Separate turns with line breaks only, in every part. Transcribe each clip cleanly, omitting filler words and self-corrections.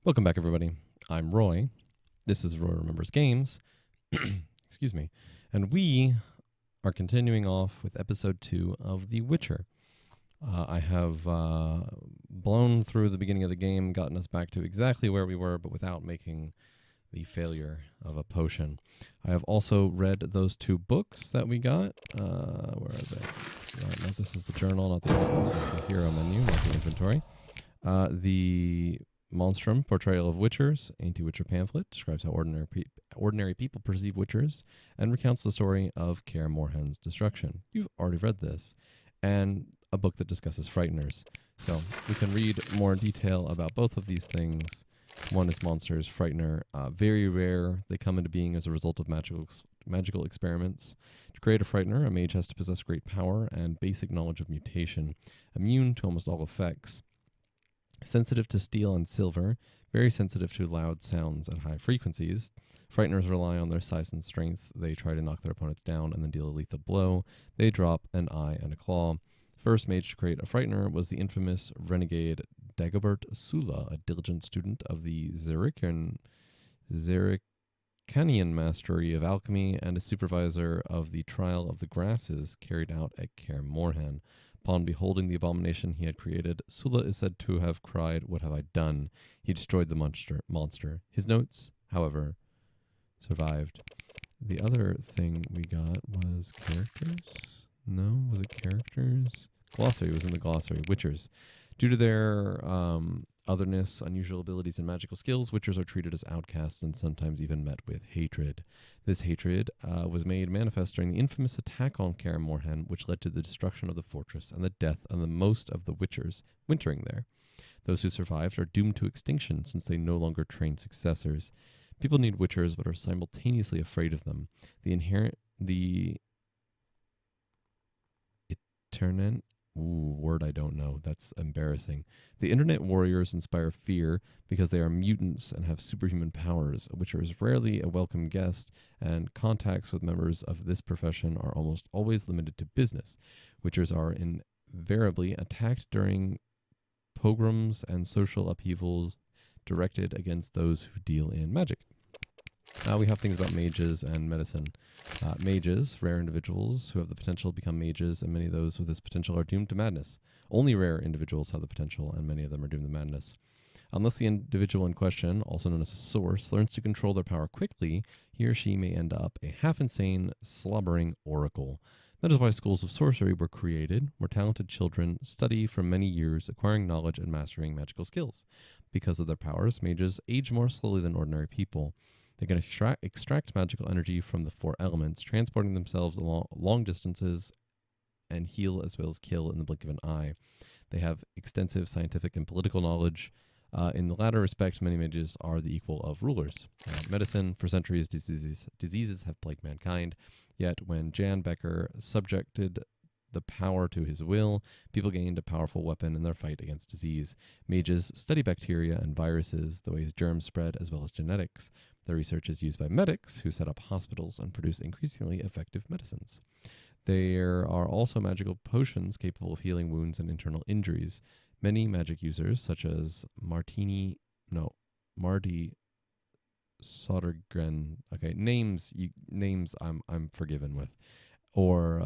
Welcome back, everybody. I'm Roy. This is Roy Remembers Games. Excuse me. And we are continuing off with episode 2 of The Witcher. I have blown through the beginning of the game, gotten us back to exactly where we were, but without making the failure of a potion. I have also read those 2 books that we got. Where are they? No, this is the journal, not the this is the hero menu, not the inventory. The Monstrum, Portrayal of Witchers, Anti-Witcher pamphlet, describes how ordinary people perceive witchers, and recounts the story of Kaer Morhen's destruction. You've already read this. And a book that discusses frighteners. So we can read more detail about both of these things. One is Monsters, Frightener. Very rare. They come into being as a result of magical experiments. To create a Frightener, a mage has to possess great power and basic knowledge of mutation, immune to almost all effects. Sensitive to steel and silver, very sensitive to loud sounds at high frequencies. Frighteners rely on their size and strength. They try to knock their opponents down and then deal a lethal blow. They drop an eye and a claw. First mage to create a Frightener was the infamous renegade Dagobert Sula, a diligent student of the Zerikanian mastery of alchemy and a supervisor of the trial of the grasses carried out at Kaer Morhen. Upon beholding the abomination he had created, Sula is said to have cried, "What have I done?" He destroyed the monster. His notes, however, survived. The other thing we got was characters? No, was it characters? Glossary was in the glossary. Witchers. Due to their otherness, unusual abilities, and magical skills, witchers are treated as outcasts and sometimes even met with hatred. This hatred was made manifest during the infamous attack on Kaer Morhen, which led to the destruction of the fortress and the death of the most of the witchers wintering there. Those who survived are doomed to extinction since they no longer train successors. People need witchers but are simultaneously afraid of them. The Eternent... word I don't know. That's embarrassing. The internet warriors inspire fear because they are mutants and have superhuman powers. A witcher is rarely a welcome guest, and contacts with members of this profession are almost always limited to business. Witchers are invariably attacked during pogroms and social upheavals directed against those who deal in magic. We have things about mages and medicine. Mages, rare individuals who have the potential to become mages, and many of those with this potential are doomed to madness. Only rare individuals have the potential, and many of them are doomed to madness. Unless the individual in question, also known as a source, learns to control their power quickly, he or she may end up a half-insane, slobbering oracle. That is why schools of sorcery were created, where talented children study for many years, acquiring knowledge and mastering magical skills. Because of their powers, mages age more slowly than ordinary people. They can extract magical energy from the 4 elements, transporting themselves long distances and heal as well as kill in the blink of an eye. They have extensive scientific and political knowledge. In the latter respect, many mages are the equal of rulers. Medicine, for centuries, diseases have plagued mankind. Yet when Jan Becker subjected the power to his will, people gained a powerful weapon in their fight against disease. Mages study bacteria and viruses, the ways germs spread, as well as genetics. Their research is used by medics, who set up hospitals and produce increasingly effective medicines. There are also magical potions capable of healing wounds and internal injuries. Many magic users, such as Marty Sodergren, names I'm forgiven with, or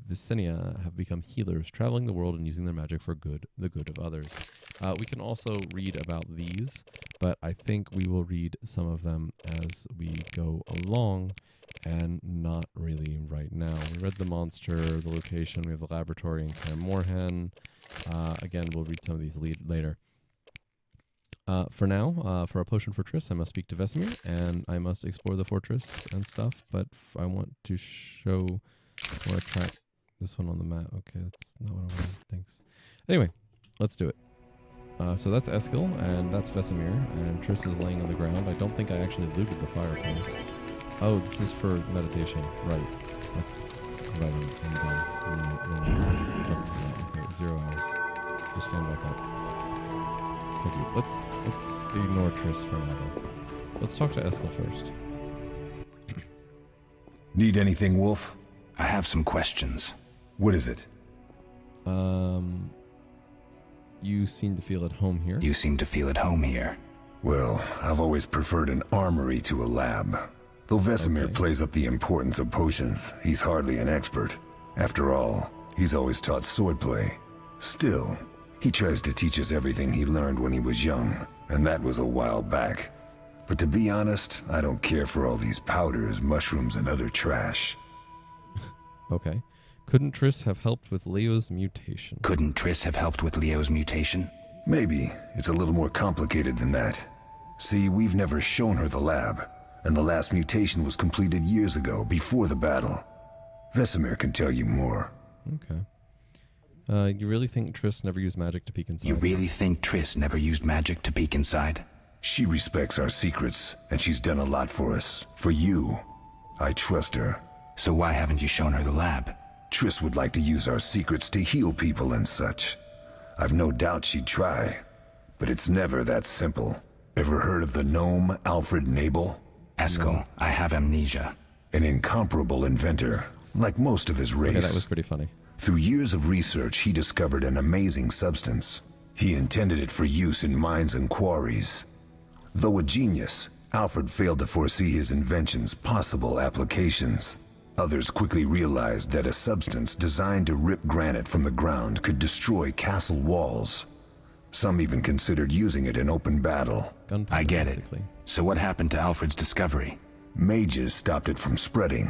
Vicinia, have become healers, traveling the world and using their magic for the good of others. We can also read about these, but I think we will read some of them as we go along, and not really right now. We read the monster, the location, we have the laboratory in Kaer Morhen. Again, we'll read some of these later. For now, for a potion for Triss, I must speak to Vesemir, and I must explore the fortress and stuff, but I want to show or track this one on the map. Okay, that's not what I wanted. Thanks. Anyway, let's do it. So that's Eskil, and that's Vesemir, and Triss is laying on the ground. I don't think I actually looted the fireplace. Oh, this is for meditation. Right. Right, I'm done. Okay, 0 hours. Just stand back up. Thank you. Let's ignore Triss for now. Let's talk to Eskil first.
Need anything, Wolf? I have some questions. What is it?
You seem to feel at home here.
You seem to feel at home here. Well, I've always preferred an armory to a lab. Though Vesemir
Okay.
plays up the importance of potions, he's hardly an expert. After all, he's always taught swordplay. Still, he tries to teach us everything he learned when he was young, and that was a while back. But to be honest, I don't care for all these powders, mushrooms, and other trash.
Okay. Couldn't Triss have helped with Leo's mutation?
Couldn't Triss have helped with Leo's mutation?
Maybe. It's a little more complicated than that. See, we've never shown her the lab, and the last mutation was completed years ago, before the battle. Vesemir can tell you more.
Okay. You really think Triss never used magic to peek inside?
You really think Triss never used magic to peek inside?
She respects our secrets, and she's done a lot for us. For you. I trust her.
So why haven't you shown her the lab?
Triss would like to use our secrets to heal people and such. I've no doubt she'd try, but it's never that simple. Ever heard of the gnome Alfred Nabel?
Eskel, I have amnesia.
An incomparable inventor, like most of his race.
Okay, that was pretty funny.
Through years of research, he discovered an amazing substance. He intended it for use in mines and quarries. Though a genius, Alfred failed to foresee his invention's possible applications. Others quickly realized that a substance designed to rip granite from the ground could destroy castle walls. Some even considered using it in open battle.
Gunpowder,
I get it.
basically.
So what happened to Alfred's discovery?
Mages stopped it from spreading.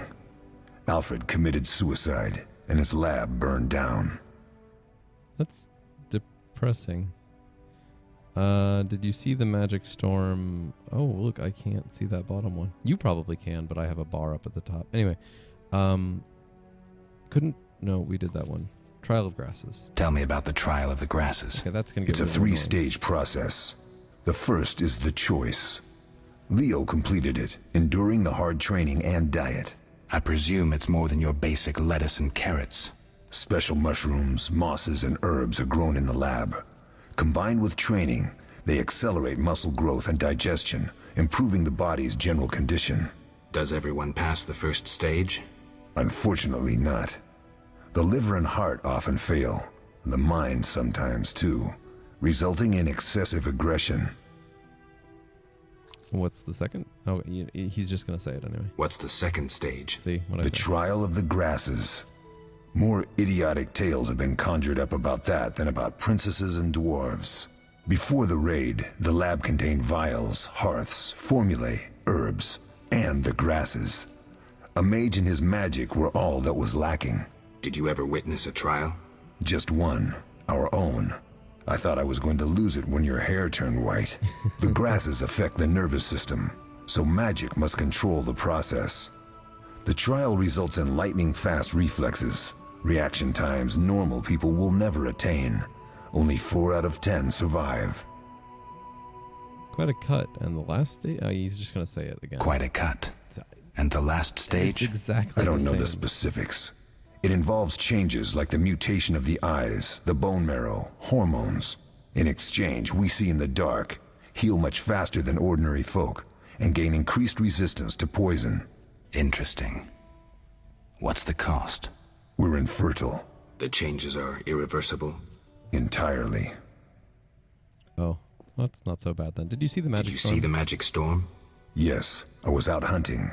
Alfred committed suicide, and his lab burned down.
That's depressing. Did you see the magic storm? Oh, look, I can't see that bottom one. You probably can, but I have a bar up at the top. Anyway, no, we did that one. Trial of Grasses.
Tell me about the trial of the grasses.
Okay, that's gonna get
It's a
really annoying.
three-stage process. The first is the choice. Leo completed it, enduring the hard training and diet.
I presume it's more than your basic lettuce and carrots.
Special mushrooms, mosses, and herbs are grown in the lab. Combined with training, they accelerate muscle growth and digestion, improving the body's general condition.
Does everyone pass the first stage?
Unfortunately not. The liver and heart often fail, the mind sometimes too, resulting in excessive aggression.
What's the second? Oh, he's just gonna say it anyway.
What's the second stage?
See what I
The
said?
trial of the grasses. More idiotic tales have been conjured up about that than about princesses and dwarves. Before the raid, the lab contained vials, hearths, formulae, herbs, and the grasses. A mage and his magic were all that was lacking.
Did you ever witness a trial?
Just one, our own. I thought I was going to lose it when your hair turned white. The grasses affect the nervous system, so magic must control the process. The trial results in lightning-fast reflexes, reaction times normal people will never attain. Only 4 out of 10 survive.
Quite a cut. And the last stage? Oh, he's just gonna say it again.
Quite a cut. And the last
It's
stage?
exactly.
I don't know the
same.
specifics. It involves changes like the mutation of the eyes, the bone marrow, hormones. In exchange, we see in the dark, heal much faster than ordinary folk, and gain increased resistance to poison.
Interesting. What's the cost?
We're infertile.
The changes are irreversible.
Entirely.
Oh, that's not so bad then. Did you see the magic?
Did you
storm?
see the magic storm?
Yes, I was out hunting.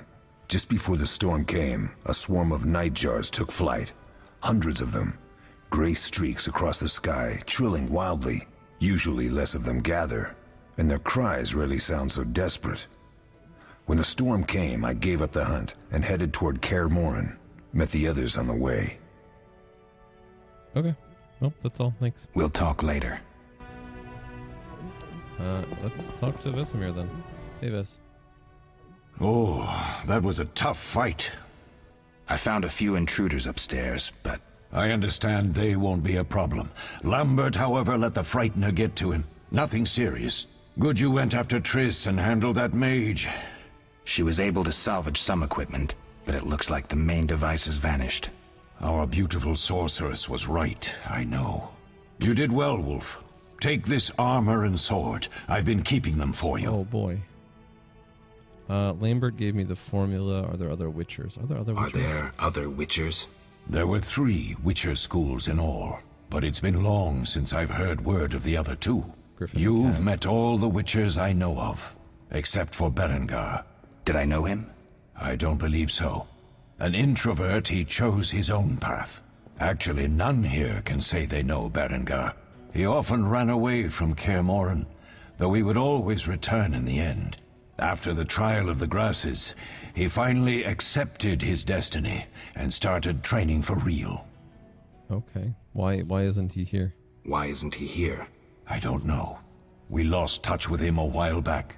Just before the storm came, a swarm of nightjars took flight. Hundreds of them. Gray streaks across the sky, trilling wildly. Usually less of them gather, and their cries rarely sound so desperate. When the storm came, I gave up the hunt and headed toward Kaer Morhen. Met the others on the way.
Okay. Well, that's all. Thanks.
We'll talk later.
Let's talk to Vesemir then. Hey, Ves.
Oh, that was a tough fight.
I found a few intruders upstairs, but
I understand they won't be a problem. Lambert, however, let the Frightener get to him. Nothing serious. Good you went after Triss and handled that mage.
she was able to salvage some equipment, but it looks like the main device has vanished.
Our beautiful sorceress was right, I know. You did well, Wolf. Take this armor and sword. I've been keeping them for you.
Oh boy. Lambert gave me the formula. Are there other witchers? Are there other
Are
witchers?
there other witchers?
There were 3 Witcher schools in all, but it's been long since I've heard word of the other 2.
Griffin.
You've
cat.
met all the Witchers I know of, except for Berengar.
Did I know him?
I don't believe so. An introvert, he chose his own path. Actually, none here can say they know Berengar. He often ran away from Kaer Morhen, though he would always return in the end. After the trial of the grasses, he finally accepted his destiny and started training for real.
Okay. Why isn't he here?
Why isn't he here?
I don't know. We lost touch with him a while back.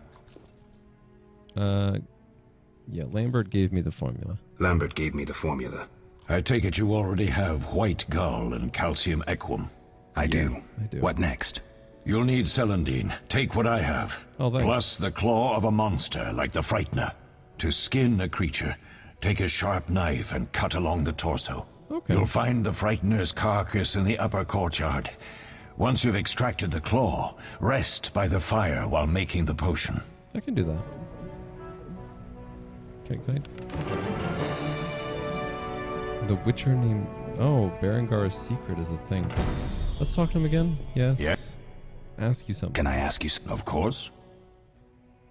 Yeah, Lambert gave me the formula.
Lambert gave me the formula.
I take it you already have white gull and calcium equum.
I do.
I do.
What next?
You'll need celandine. Take what I have.
Oh, thanks.
Plus the claw of a monster like the Frightener. To skin a creature, take a sharp knife and cut along the torso.
Okay.
You'll find the Frightener's carcass in the upper courtyard. Once you've extracted the claw, rest by the fire while making the potion.
I can do that. Okay, can I... The Witcher named... Oh, Berengar's secret is a thing. Let's talk to him again. Yes.
Yeah.
Ask you something.
Can I ask you something?
Of course.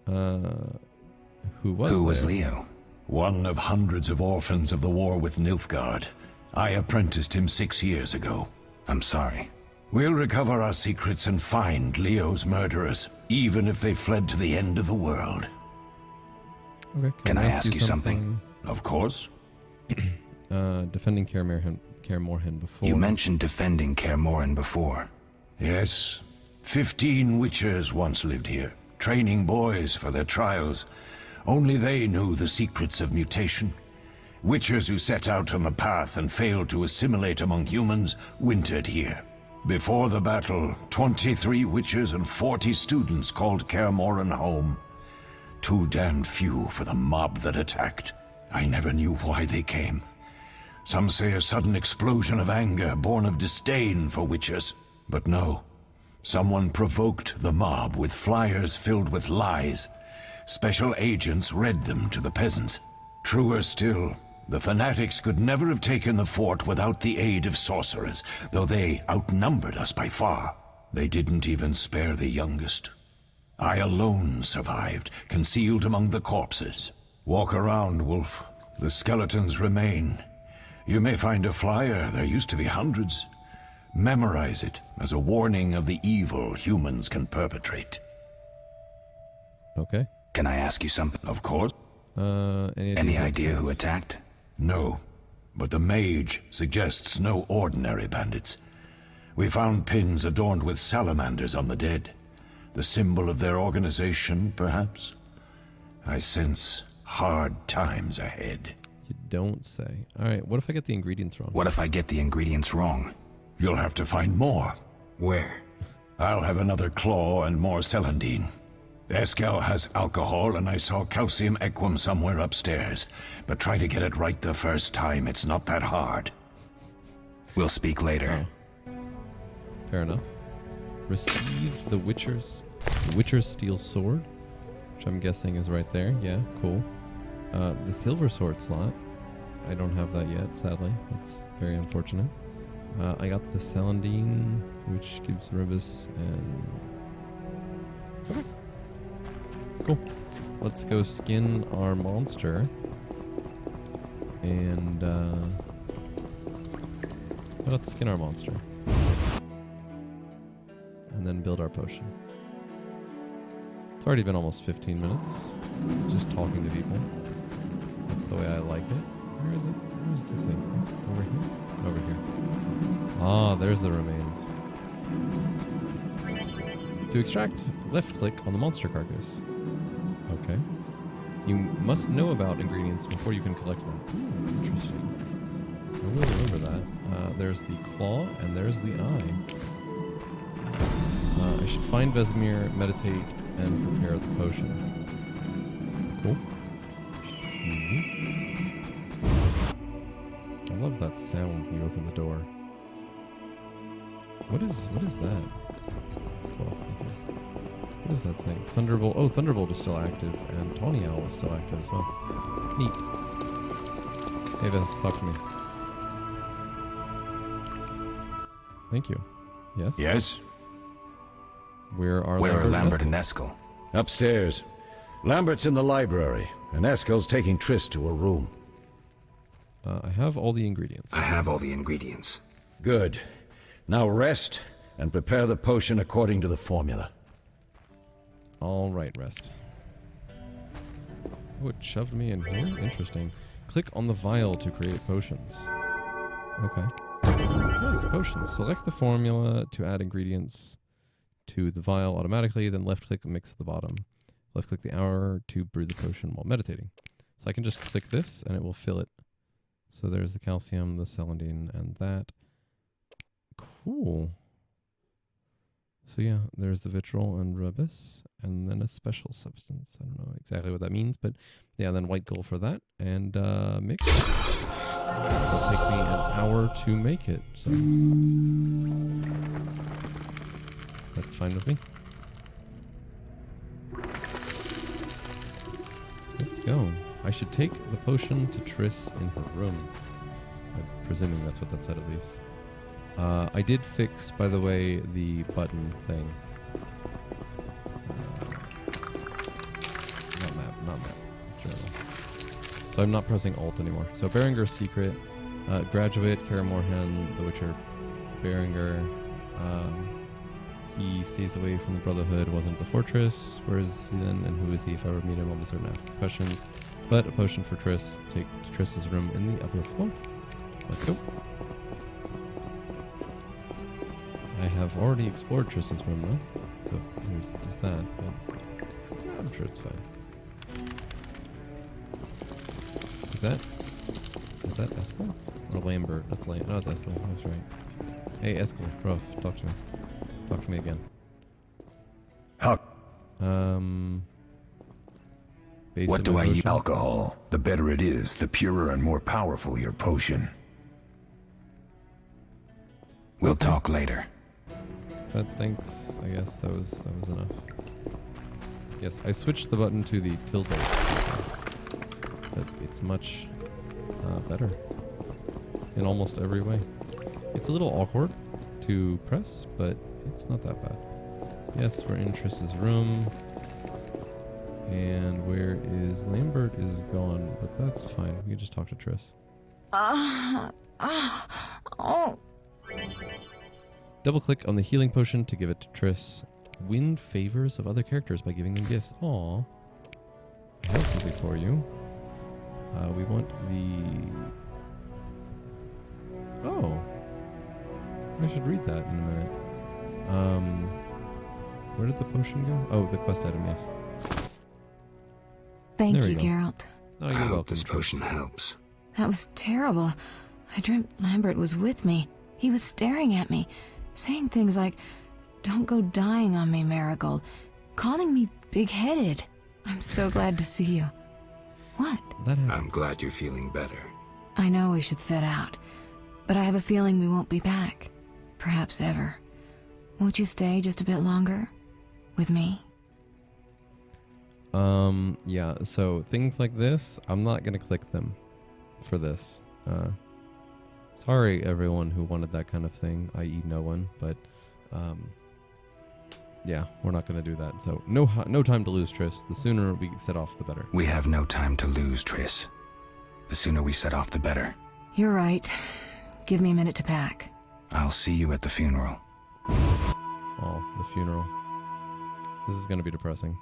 Who was there?
Leo?
One of hundreds of orphans of the war with Nilfgaard. I apprenticed him 6 years ago.
I'm sorry.
We'll recover our secrets and find Leo's murderers, even if they fled to the end of the world.
Okay,
Can I ask you something?
Of course.
Defending Kaer Morhen before.
You mentioned defending Kaer Morhen before.
Yes. 15 Witchers once lived here, training boys for their trials. Only they knew the secrets of mutation. Witchers who set out on the path and failed to assimilate among humans wintered here. Before the battle, 23 Witchers and 40 students called Kaer Morhen home. Too damned few for the mob that attacked. I never knew why they came. Some say a sudden explosion of anger born of disdain for Witchers. But no. Someone provoked the mob with flyers filled with lies. Special agents read them to the peasants. Truer still, the fanatics could never have taken the fort without the aid of sorcerers, though they outnumbered us by far. They didn't even spare the youngest. I alone survived, concealed among the corpses. Walk around, Wolf. The skeletons remain. You may find a flyer, there used to be hundreds. Memorize it as a warning of the evil humans can perpetrate.
Okay.
Can I ask you something?
Of course.
Any idea who attacked?
No, but the mage suggests no ordinary bandits. We found pins adorned with salamanders on the dead. The symbol of their organization, perhaps? I sense hard times ahead.
You don't say. Alright, what if I get the ingredients wrong?
What if I get the ingredients wrong?
You'll have to find more.
Where?
I'll have another claw and more celandine. Eskel has alcohol, and I saw calcium equum somewhere upstairs. But try to get it right the first time. It's not that hard.
We'll speak later.
Oh. Fair enough. Receive the Witcher's steel sword, which I'm guessing is right there. Yeah, cool. The silver sword slot. I don't have that yet, sadly. That's very unfortunate. I got the celandine, which gives Ribis and... Okay. Cool. Let's go skin our monster. And, let's skin our monster. And then build our potion. It's already been almost 15 minutes. Just talking to people. That's the way I like it. Where is it? Where's the thing? Over here? Over here. Ah, there's the remains. To extract, left click on the monster carcass. Okay. You must know about ingredients before you can collect them. Interesting. I will remember that. There's the claw, and there's the eye. I should find Vesemir, meditate, and prepare the potion. Cool. Easy. I love that sound when you open the door. What is that? Well, okay. What is that thing? Thunderbolt. Oh, Thunderbolt is still active, and Tawny Owl is still active as well. Neat. Hey, Ves, talk to me. Thank you. Yes?
Yes?
Where are
Where are Lambert
and
and Eskel?
Upstairs. Lambert's in the library, and Eskel's taking Triss to a room.
I have all the ingredients.
I have all the ingredients.
Good. Now rest, and prepare the potion according to the formula.
All right, rest. Oh, it shoved me in here? Interesting. Click on the vial to create potions. Okay. Yes, potions. Select the formula to add ingredients to the vial automatically, then left-click mix at the bottom. Left-click the hour to brew the potion while meditating. So I can just click this, and it will fill it. So there's the calcium, the celandine, and that. Cool. So yeah, there's the vitriol and rubis, and then a special substance. I don't know exactly what that means, but yeah, then white gold for that, and mix. It'll take me an hour to make it, so that's fine with me. Let's go. I should take the potion to Triss in her room. I'm presuming that's what that said at least. I did fix, by the way, the button thing. Not map. Journal. So I'm not pressing Alt anymore. So Berenger's secret, graduate, Kaer Morhen, The Witcher, Berenger. He stays away from the Brotherhood, wasn't the fortress. Where is he then, and who is he? If I ever meet him, I'll be certain to ask these questions. But a potion for Triss. Take to Triss's room in the upper floor. Let's go. I have already explored Triss's room though, so there's that, but I'm sure it's fine. Is that Eskel? Or Lambert? That's Lambert. No, it's Eskel. That's right. Hey, Eskel, bro, talk to me. Talk to me again.
How?
What do I use?
Alcohol. The better it is, the purer and more powerful your potion.
We'll talk later.
But thanks, I guess that was enough. Yes, I switched the button to the tilde. Because it's much better in almost every way. It's a little awkward to press, but it's not that bad. Yes, we're in Triss's room. And where is Lambert is gone, but that's fine. We can just talk to Triss.
Oh.
Double click on the healing potion to give it to Triss. Win favors of other characters by giving them gifts. Aww. I have something for you. We want the... Oh. I should read that in a minute. Where did the potion go? Oh, the quest item, yes.
Thank
There
you,
we go.
Geralt.
Oh,
I
you're
hope
welcome.
this potion helps.
That was terrible. I dreamt Lambert was with me. He was staring at me, saying things like, "Don't go dying on me, Marigold," calling me big-headed. I'm so glad to see you. What?
That happened.
I'm glad you're feeling better.
I know we should set out, but I have a feeling we won't be back. Perhaps ever. Won't you stay just a bit longer? With me?
Yeah, so things like this, I'm not gonna click them for this. Sorry everyone who wanted that kind of thing, i.e. no one, but yeah, we're not gonna do that. So no time to lose, Triss. The sooner we set off, the better.
We have no time to lose, Triss. The sooner we set off, the better.
You're right. Give me a minute to pack.
I'll see you at the funeral.
Oh, the funeral. This is gonna be depressing.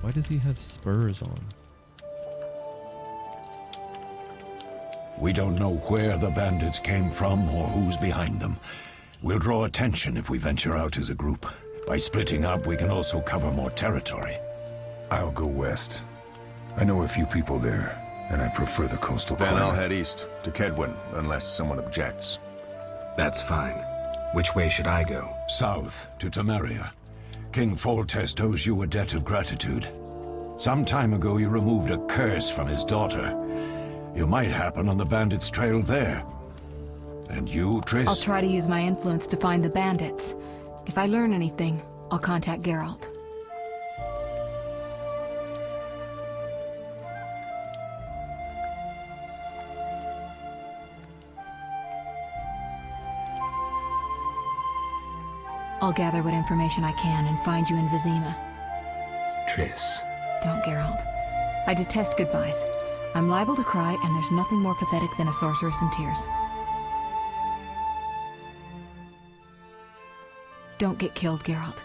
Why does he have spurs on?
We don't know where the bandits came from or who's behind them. We'll draw attention if we venture out as a group. By splitting up, we can also cover more territory.
I'll go west. I know a few people there, and I prefer the coastal
Then
climate.
I'll head east, to Kedwin, unless someone objects.
That's fine. Which way should I go?
South, to Temeria. King Foltest owes you a debt of gratitude. Some time ago, you removed a curse from his daughter. You might happen on the bandits' trail there. And you, Triss?
I'll try to use my influence to find the bandits. If I learn anything, I'll contact Geralt. I'll gather what information I can and find you in Vizima.
Triss.
Don't, Geralt. I detest goodbyes. I'm liable to cry, and there's nothing more pathetic than a sorceress in tears. Don't get killed, Geralt.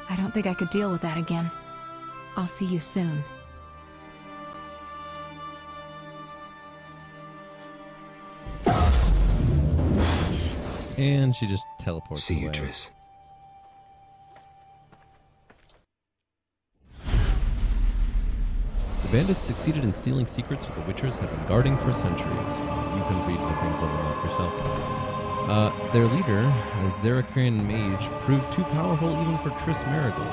I don't think I could deal with that again. I'll see you soon.
And she just teleports
See you,
away.
Triss.
The bandits succeeded in stealing secrets that the Witchers had been guarding for centuries. You can read the things over that yourself. Their leader, a Zeracrian mage, proved too powerful even for Triss Marigold.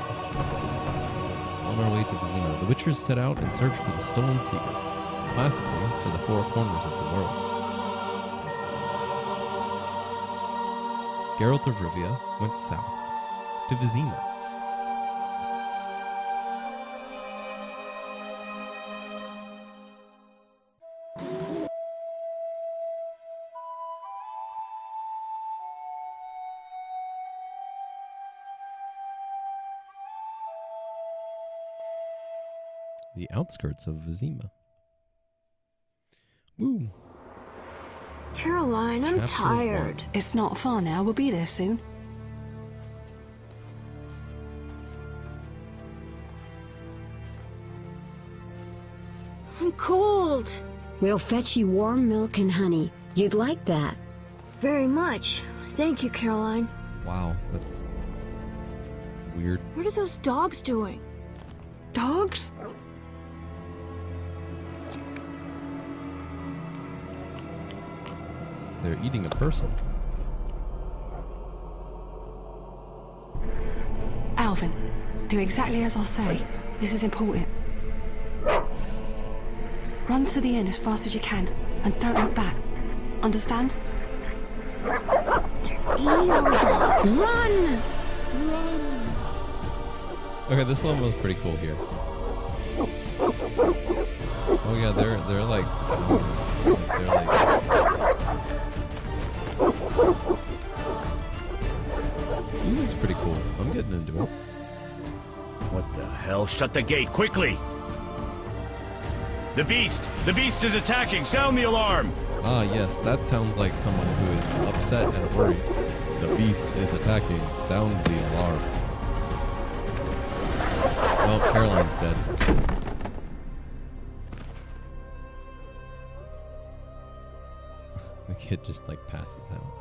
On our way to Vizima, the Witchers set out in search for the stolen secrets, classically to the four corners of the world. Geralt of Rivia went south to Vizima. The outskirts of Vizima. Woo.
Caroline, I'm
Chapter
tired.
1.
It's not far now. We'll be there soon. I'm cold.
We'll fetch you warm milk and honey. You'd like that.
Very much. Thank you, Caroline.
Wow, that's weird.
What are those dogs doing? Dogs?
They're eating a person.
Alvin, do exactly as I say. This is important. Run to the inn as fast as you can, and don't look back. Understand?
They're evil dogs. Run!
Okay, this level is pretty cool here. Oh yeah, they're like music's pretty cool. I'm getting into it.
What the hell? Shut the gate, quickly! The beast! The beast is attacking! Sound the alarm!
Ah yes, that sounds like someone who is upset and worried. The beast is attacking. Sound the alarm. Well, Caroline's dead. The kid just like passes out.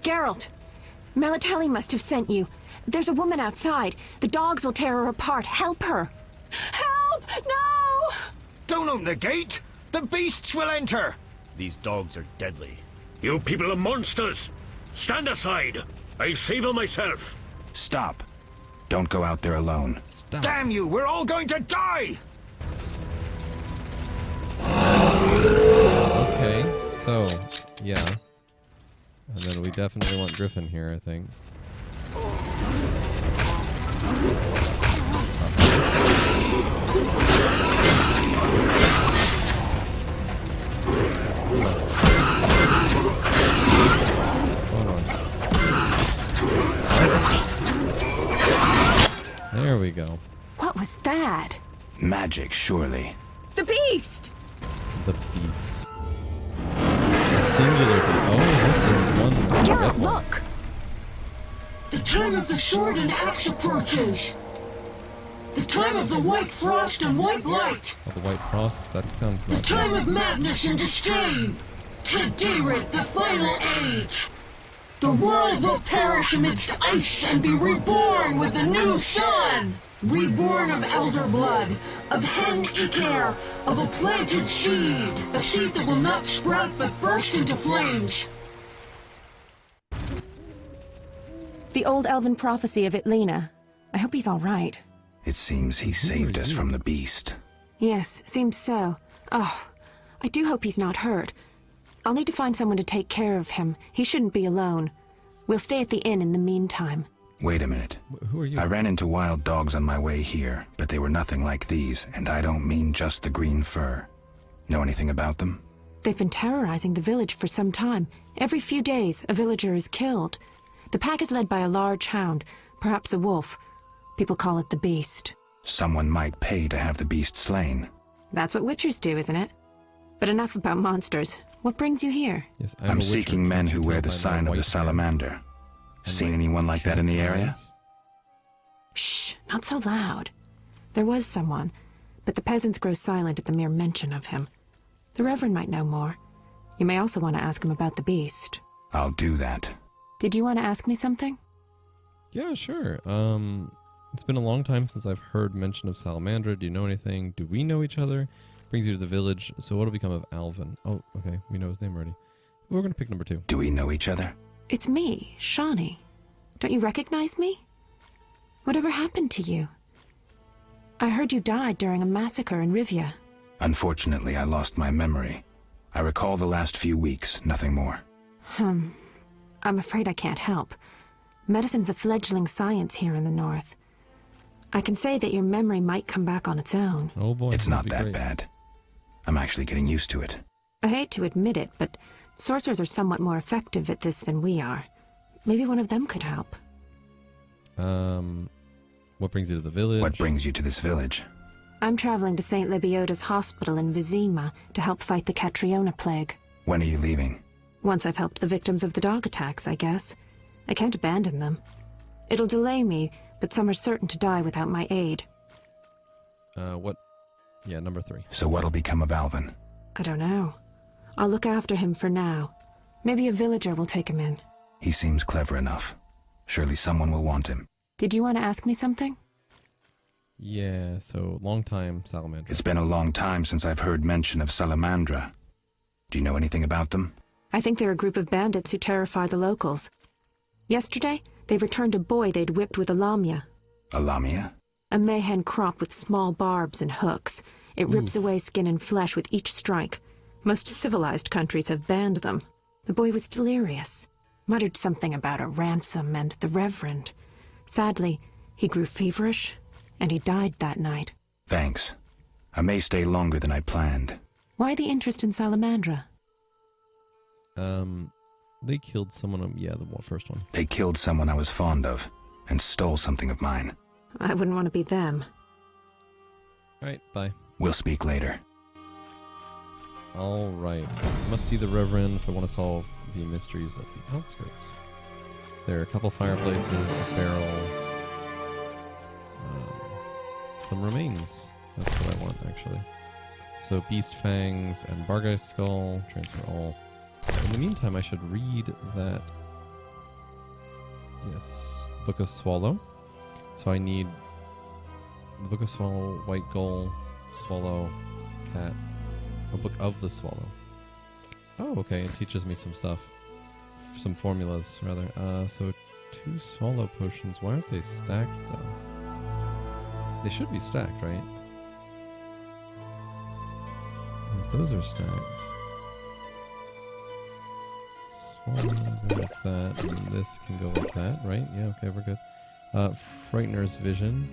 Geralt! Melitele must have sent you. There's a woman outside. The dogs will tear her apart. Help her!
Help! No!
Don't open the gate! The beasts will enter! These dogs are deadly.
You people are monsters! Stand aside! I'll save her myself!
Stop. Don't go out there alone.
Stop.
Damn you! We're all going to die!
Okay, so yeah. And then we definitely want Griffin here, I think. There we go.
What was that?
Magic, surely.
The beast!
The beast. The singular beast. Oh, look, there's one.
Geralt, look!
The time of the sword and axe approaches! The time of the white frost and white light!
Oh, the white frost. That sounds
The
not
time
good.
of madness and disdain! Today, the final age! The world will perish amidst ice and be reborn with the new sun! Reborn of elder blood, of hen Icair, of a planted seed! A seed that will not sprout but burst into flames!
The old elven prophecy of Itlena. I hope he's all right.
It seems he saved us from the beast.
Yes, seems so. Oh, I do hope he's not hurt. I'll need to find someone to take care of him. He shouldn't be alone. We'll stay at the inn in the meantime.
Wait a minute.
Who are you?
I ran into wild dogs on my way here, but they were nothing like these, and I don't mean just the green fur. Know anything about them?
They've been terrorizing the village for some time. Every few days, a villager is killed. The pack is led by a large hound, perhaps a wolf. People call it the Beast.
Someone might pay to have the beast slain.
That's what witchers do, isn't it? But enough about monsters. What brings you here?
Yes,
I'm seeking men who wear the sign of the salamander. Seen anyone like that in the area?
Shh, not so loud. There was someone, but the peasants grow silent at the mere mention of him. The Reverend might know more. You may also want to ask him about the beast.
I'll do that.
Did you want to ask me something?
Yeah, sure. It's been a long time since I've heard mention of Salamandra. Do you know anything? Do we know each other? Brings you to the village. So what'll become of Alvin? Oh, okay. We know his name already. We're going to pick number 2.
Do we know each other?
It's me, Shawnee. Don't you recognize me? Whatever happened to you? I heard you died during a massacre in Rivia.
Unfortunately, I lost my memory. I recall the last few weeks, nothing more.
I'm afraid I can't help. Medicine's a fledgling science here in the north. I can say that your memory might come back on its own.
Oh boy.
It's not that bad. I'm actually getting used to it.
I hate to admit it, but sorcerers are somewhat more effective at this than we are. Maybe one of them could help.
What brings you to the village?
What brings you to this village?
I'm traveling to St. Libioda's hospital in Vizima to help fight the Catriona plague.
When are you leaving?
Once I've helped the victims of the dog attacks, I guess. I can't abandon them. It'll delay me, but some are certain to die without my aid.
What? Yeah, number 3.
So what'll become of Alvin?
I don't know. I'll look after him for now. Maybe a villager will take him in.
He seems clever enough. Surely someone will want him.
Did you want to ask me something?
Yeah, so long time Salamandra.
It's been a long time since I've heard mention of Salamandra. Do you know anything about them?
I think they're a group of bandits who terrify the locals. Yesterday, they returned a boy they'd whipped with a lamia.
A lamia?
A mayhen crop with small barbs and hooks. It rips away skin and flesh with each strike. Most civilized countries have banned them. The boy was delirious. Muttered something about a ransom and the Reverend. Sadly, he grew feverish, and he died that night.
Thanks. I may stay longer than I planned.
Why the interest in Salamandra?
They killed someone. Yeah, the first one.
They killed someone I was fond of, and stole something of mine.
I wouldn't want to be them.
Alright, bye.
We'll speak later.
Alright. Must see the Reverend if I want to solve the mysteries of the outskirts. There are a couple fireplaces, a barrel, some remains. That's what I want, actually. So, Beast Fangs and Bargai's Skull. Transfer all. In the meantime, I should read that. Yes. Book of Swallow. So I need the Book of Swallow, White Gull, Swallow, Cat. A Book of the Swallow. Oh, okay. It teaches me some stuff. Some formulas, rather. So 2 Swallow Potions. Why aren't they stacked, though? They should be stacked, right? Those are stacked. Swallow go like that, and this can go like that, right? Yeah, okay, we're good. Frightener's Vision.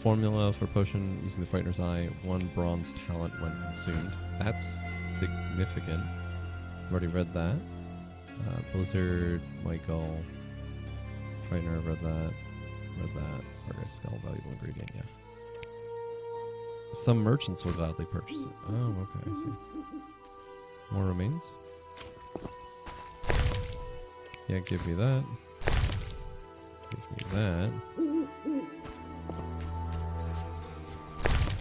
Formula for potion using the Frightener's Eye. 1 bronze talent when consumed. That's significant. I've already read that. Blizzard, White Gull, Frightener, read that. Bargai's Skull, valuable ingredient, yeah. Some merchants will gladly purchase it. Oh, okay, I see. More remains? Yeah, give me that. Give me that.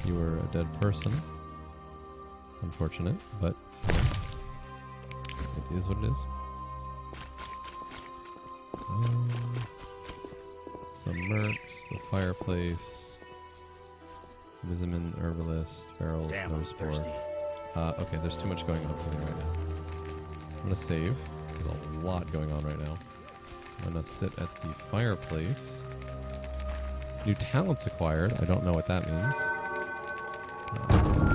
You were a dead person. Unfortunate, but it is what it is. Some mercs, a fireplace, Vizimin, herbalist, barrels, no spore. Okay, there's too much going on for me right now. I'm gonna save. There's a lot going on right now. I'm gonna sit at the fireplace. New talents acquired. I don't know what that means.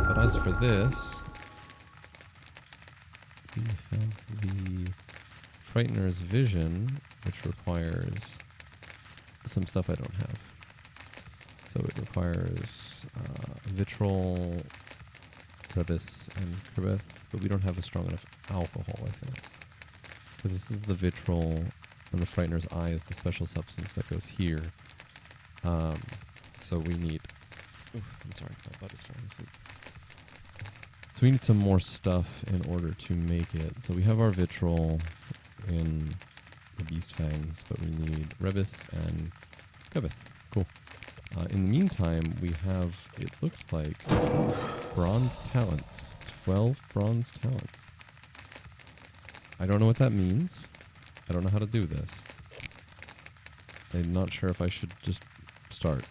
But as for this, have the Frightener's Vision, which requires some stuff I don't have. So it requires vitriol, Rebis, and Kribeth, but we don't have a strong enough alcohol, I think. Because this is the vitriol, and the Frightener's Eye is the special substance that goes here. So we need... Oof, I'm sorry, my butt is falling asleep. So we need some more stuff in order to make it. So we have our vitriol in the Beast Fangs, but we need Rebis and Kribeth. Cool. In the meantime, we have, it looked like, bronze talents. 12 bronze talents. I don't know what that means. I don't know how to do this. I'm not sure if I should just start.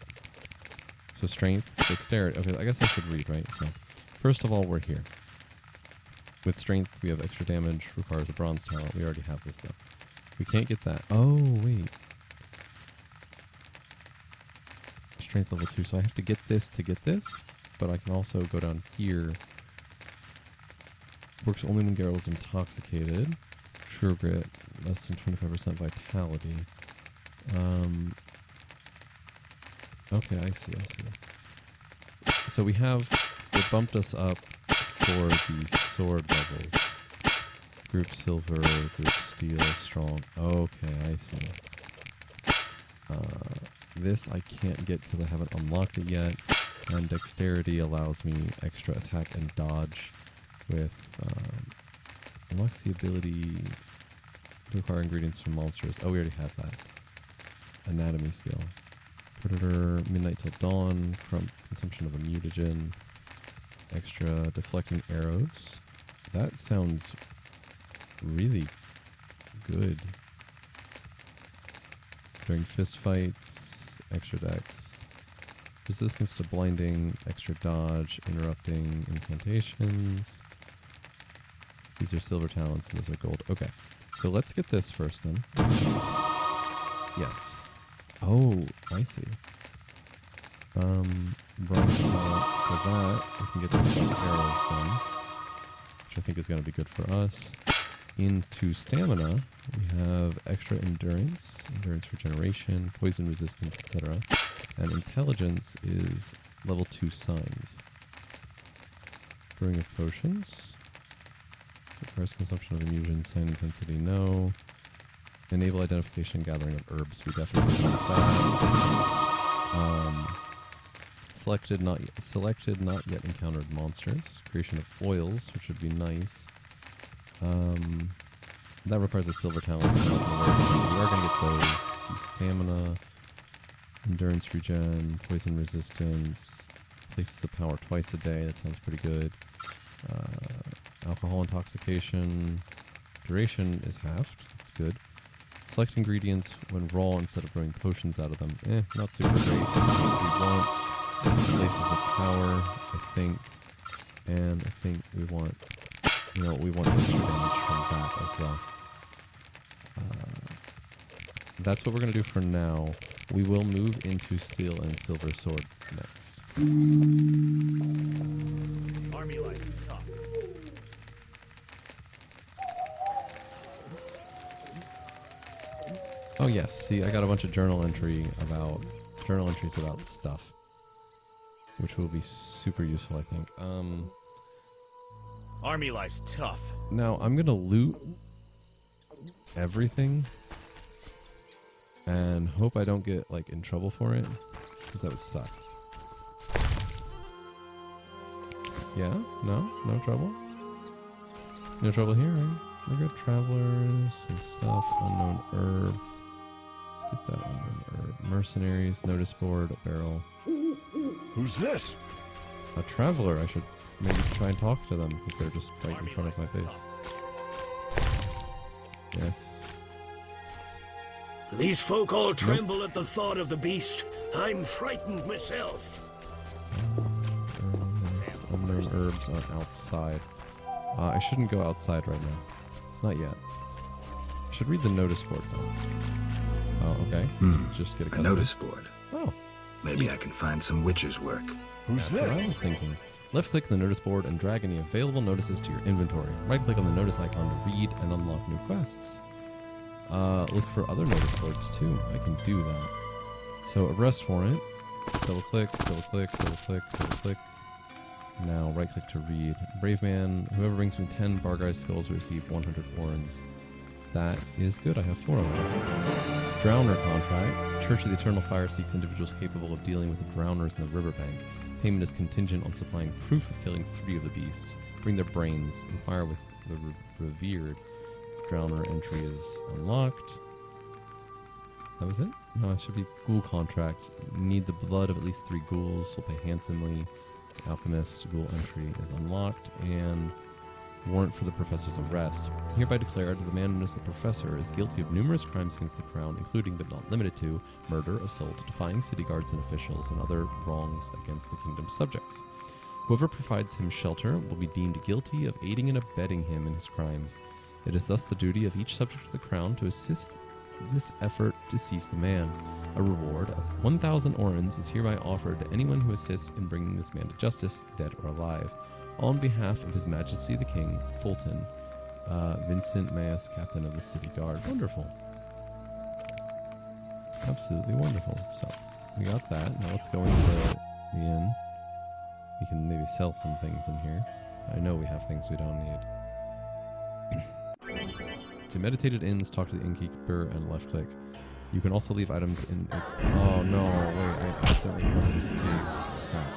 So strength, dexterity. Okay, I guess I should read, right? So first of all, we're here. With strength, we have extra damage, requires a bronze talent. We already have this though. We can't get that. Oh, wait. Strength level 2, so I have to get this to get this, but I can also go down here. Works only when Geralt is intoxicated. True grit, less than 25% vitality. Okay, I see. So we have, it bumped us up for the sword levels. Group silver, group steel, strong. Okay, I see. This I can't get because I haven't unlocked it yet. And dexterity allows me extra attack and dodge with, unlocks the ability to acquire ingredients from monsters. Oh, we already have that. Anatomy skill. Predator, midnight till dawn, consumption of a mutagen, extra deflecting arrows. That sounds really good. During fist fights, extra dex, resistance to blinding, extra dodge, interrupting incantations. These are silver talents and those are gold. Okay, so let's get this first then. Yes. Oh, I see. Bronze talent for that. We can get those arrows then, which I think is going to be good for us. Into stamina, we have extra endurance regeneration, poison resistance, etc. And intelligence is level 2 signs. Brewing of potions. Requires consumption of immusion, sign intensity, no. Enable identification and gathering of herbs. We definitely want that. Selected, not yet encountered monsters. Creation of oils, which would be nice. That requires a silver talent. We are going to get those. Stamina, endurance regen, poison resistance, places of power twice a day. That sounds pretty good. Alcohol intoxication. Duration is halved. That's good. Select ingredients when raw instead of brewing potions out of them. Not super great. We want places of power, I think. And I think we want, we want extra damage from that as well. That's what we're going to do for now. We will move into steel and silver sword next.
Army life.
Oh yes, see, I got a bunch of journal entries about stuff, which will be super useful, I think.
Army life's tough.
Now I'm gonna loot everything and hope I don't get in trouble for it, because that would suck. Yeah? No trouble? No trouble here, right? We're good. Travelers, some stuff, unknown herb. Let's get that unknown herb. Mercenaries, notice board, a barrel.
Who's this?
A traveler. I should maybe try and talk to them if they're just right in front of my face. Yes.
These folk all tremble at the thought of the beast. I'm frightened myself.
Unknown herbs are outside. I shouldn't go outside right now. Not yet. I should read the notice board though. Oh, okay. Just get a
notice board.
Oh.
Maybe I can find some witcher's work.
Who's
That's
this?
what I was thinking. Left-click the notice board and drag any available notices to your inventory. Right-click on the notice icon to read and unlock new quests. Look for other notice boards too. I can do that. So arrest warrant. Double-click, double-click, double-click, double-click. Now right-click to read. Brave man. Whoever brings me 10 Bargai's skulls will receive 100 orens. That is good. I have 4 of them. Drowner contract. Church of the Eternal Fire seeks individuals capable of dealing with the drowners in the riverbank. Payment is contingent on supplying proof of killing 3 of the beasts. Bring their brains. Inquire with the revered. Drowner entry is unlocked. That was it? No, it should be ghoul contract. Need the blood of at least 3 ghouls. Will pay handsomely. Alchemist ghoul entry is unlocked. And warrant for the professor's arrest. Hereby declared that the man known as the professor is guilty of numerous crimes against the crown, including but not limited to murder, assault, defying city guards and officials, and other wrongs against the kingdom's subjects. Whoever provides him shelter will be deemed guilty of aiding and abetting him in his crimes. It is thus the duty of each subject of the crown to assist this effort to seize the man. A reward of 1,000 orens is hereby offered to anyone who assists in bringing this man to justice, dead or alive. On behalf of His Majesty the King, Fulton, Vincent Mayas, Captain of the City Guard. Wonderful. Absolutely wonderful. So, we got that. Now let's go into the inn. We can maybe sell some things in here. I know we have things we don't need. To meditated inns, talk to the innkeeper and left click. You can also leave items in a... Oh no, wait, I accidentally pressed escape. Crap.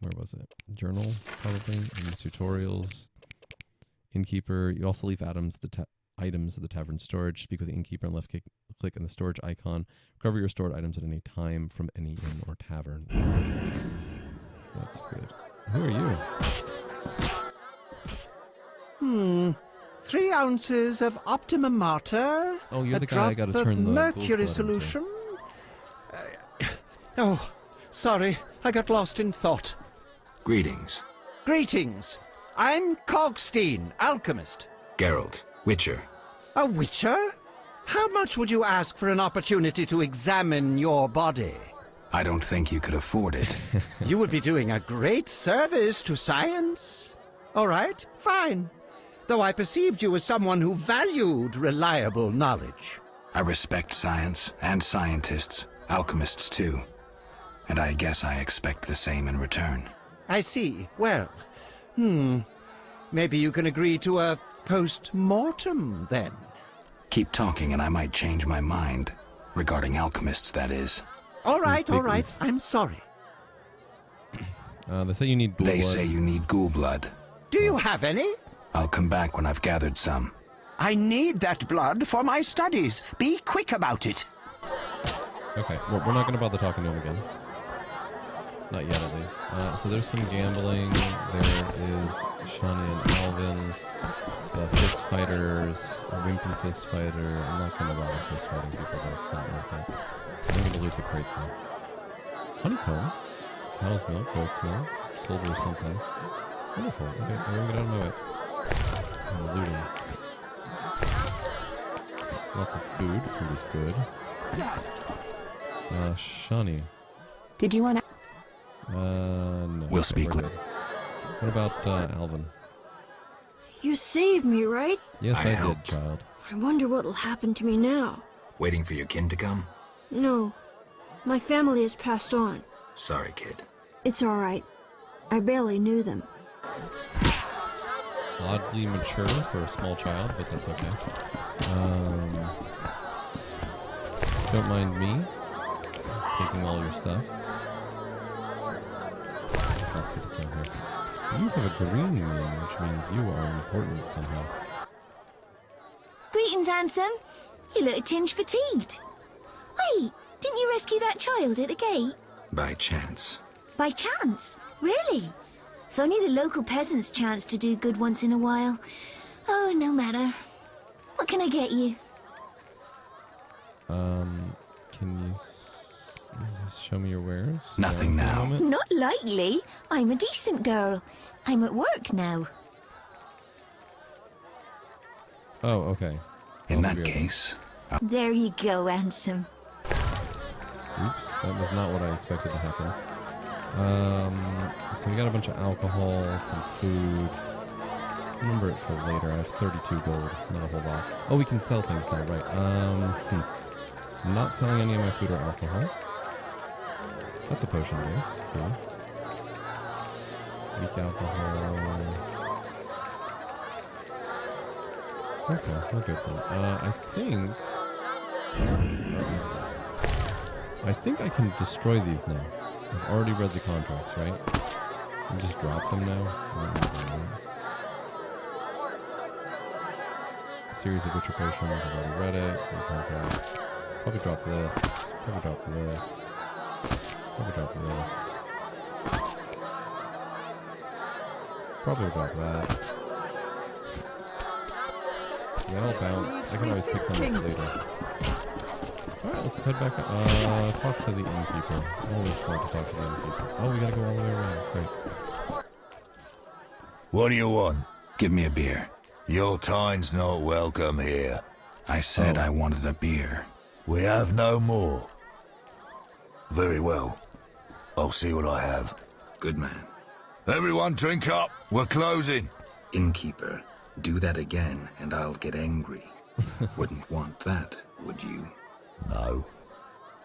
Where was it? Journal, probably. Tutorials. Innkeeper. You also leave items at the tavern storage. Speak with the innkeeper and left click on the storage icon. Recover your stored items at any time from any inn or tavern. That's good. Who are you?
3 ounces of optimum mater.
Oh, you're the guy I gotta turn the
mercury solution. Oh, sorry, I got lost in thought.
Greetings.
Greetings. I'm Cogstein, alchemist.
Geralt, Witcher.
A witcher? How much would you ask for an opportunity to examine your body?
I don't think you could afford it.
You would be doing a great service to science. All right, fine. Though I perceived you as someone who valued reliable knowledge.
I respect science and scientists, alchemists too. And I guess I expect the same in return.
I see. Well, maybe you can agree to a post-mortem, then.
Keep talking and I might change my mind. Regarding alchemists, that is.
All right. I'm sorry.
They say you need ghoul blood.
They say you need ghoul blood.
Do you have any?
I'll come back when I've gathered some.
I need that blood for my studies. Be quick about it.
Okay, we're not going to bother talking to him again. Not yet, at least. So there's some gambling. There is Shani and Alvin. Fist fighters. A wimpy fist fighter. I'm not going to bother fist fighting people. That's not worth it. I'm going to loot the crate, though. Honeycomb. Cow's milk. Goat's milk. Silver or something. Wonderful. Okay, I'm going to get out of my way. I'm looting. Lots of food. Food is good. Shani.
Did you want to...
No.
We'll speak
later. What about Alvin?
You saved me, right?
Yes, I
helped.
did, child.
I wonder what'll happen to me now.
Waiting for your kin to come?
No. My family has passed on.
Sorry, kid.
It's all right. I barely knew them.
Oddly mature for a small child, but that's okay. Don't mind me taking all your stuff. Let's get this down here. You have a green name, which means you are important somehow.
Greetings, handsome. You look a tinge fatigued. Wait, didn't you rescue that child at the gate?
By chance.
By chance? Really? If only the local peasants chanced to do good once in a while. Oh, no matter. What can I get you?
Can you show me your wares?
Nothing now.
Not likely. I'm a decent girl. I'm at work now.
Oh, okay.
In that case...
There you go, handsome.
Oops, that was not what I expected to happen. So we got a bunch of alcohol, some food. Remember it for later. I have 32 gold, not a whole lot. Oh, we can sell things now, right? I'm not selling any of my food or alcohol. That's a potion base. Cool. Weak alcohol. Okay, we're good then. I think I can destroy these now. I've already read the contracts, right? I just drop them now. A series of Witcher potions. I've already read it. Probably drop this. Probably drop this. Probably drop this. Probably drop that. They all bounce. I can always pick them up later. Alright, let's head back up. Talk to the innkeeper. Always smart to talk to the innkeeper. Oh, we gotta go all the way around. Great.
What do you want?
Give me a beer.
Your kind's not welcome here.
I said I wanted a beer.
We have no more. Very well. I'll see what I have.
Good man.
Everyone drink up. We're closing.
Innkeeper, do that again and I'll get angry. Wouldn't want that, would you?
No.